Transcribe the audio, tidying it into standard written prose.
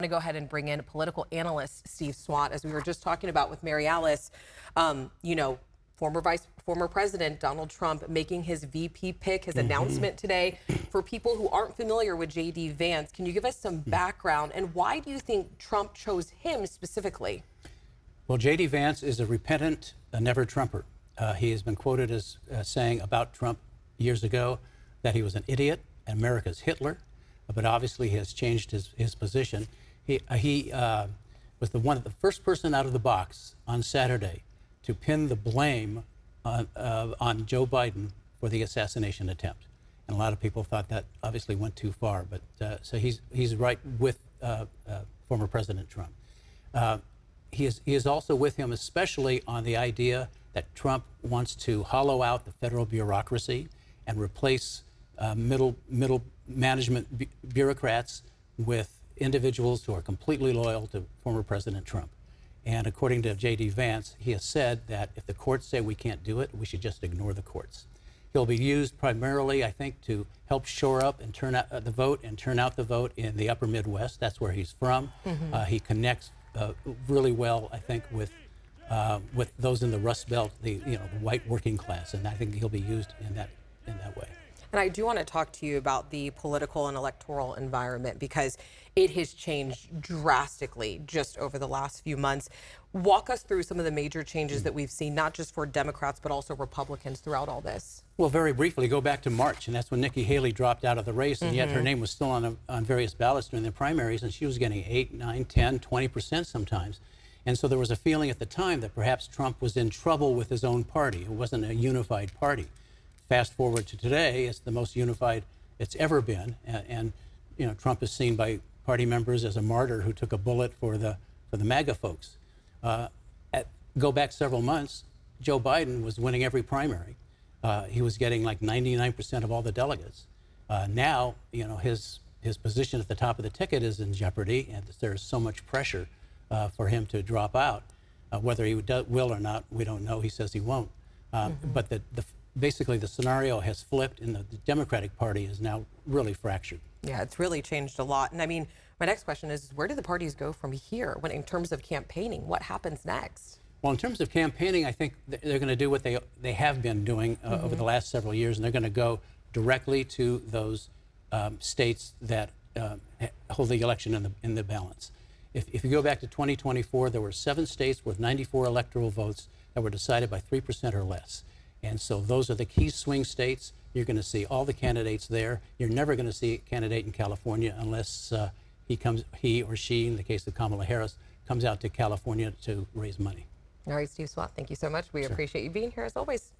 To go ahead and bring in political analyst Steve Swatt, as we were just talking about with Mary Alice. Former President Donald Trump making his VP pick, his announcement today. For people who aren't familiar with J.D. Vance, can you give us some background, and why do you think Trump chose him specifically? Well, J.D. Vance is a repentant, never-Trumper. He has been quoted as saying about Trump years ago that he was an idiot and America's Hitler, but obviously he has changed his position. He was the first person out of the box on Saturday to pin the blame on Joe Biden for the assassination attempt. And a lot of people thought that obviously went too far, but so he's right with former President Trump. He is also with him, especially on the idea that Trump wants to hollow out the federal bureaucracy and replace middle management bureaucrats with individuals who are completely loyal to former President Trump. And according to J.D. Vance, he has said that if the courts say we can't do it, we should just ignore the courts. He'll be used primarily, I think, to help shore up and turn out the vote and turn out the vote in the upper Midwest. That's where he's from. He connects really well, I think, with those in the Rust Belt, the white working class, and I think he'll be used in that way. And I do want to talk to you about the political and electoral environment, because it has changed drastically just over the last few months. Walk us through some of the major changes that we've seen, not just for Democrats, but also Republicans throughout all this. Well, very briefly, go back to March, and that's when Nikki Haley dropped out of the race, and yet her name was still on various ballots during the primaries, and she was getting 8, 9, 10, 20% sometimes. And so there was a feeling at the time that perhaps Trump was in trouble with his own party. It wasn't a unified party. Fast forward to today, it's the most unified it's ever been, and Trump is seen by party members as a martyr who took a bullet for the MAGA folks. Go back several months, Joe Biden was winning every primary. He was getting like 99% of all the delegates. Now, his position at the top of the ticket is in jeopardy, and there's so much pressure for him to drop out. Whether he will or not, we don't know. He says he won't. But basically the scenario has flipped, and the Democratic Party is now really fractured. Yeah, it's really changed a lot. And I mean, my next question is, where do the parties go from here in terms of campaigning? What happens next? Well, in terms of campaigning, I think they're going to do what they have been doing over the last several years, and they're going to go directly to those states that hold the election in the balance. If you go back to 2024, there were 7 states with 94 electoral votes that were decided by 3% or less. And so those are the key swing states. You're going to see all the candidates there. You're never going to see a candidate in California unless he or she, in the case of Kamala Harris, comes out to California to raise money. All right, Steve Swatt, thank you so much. We appreciate you being here as always.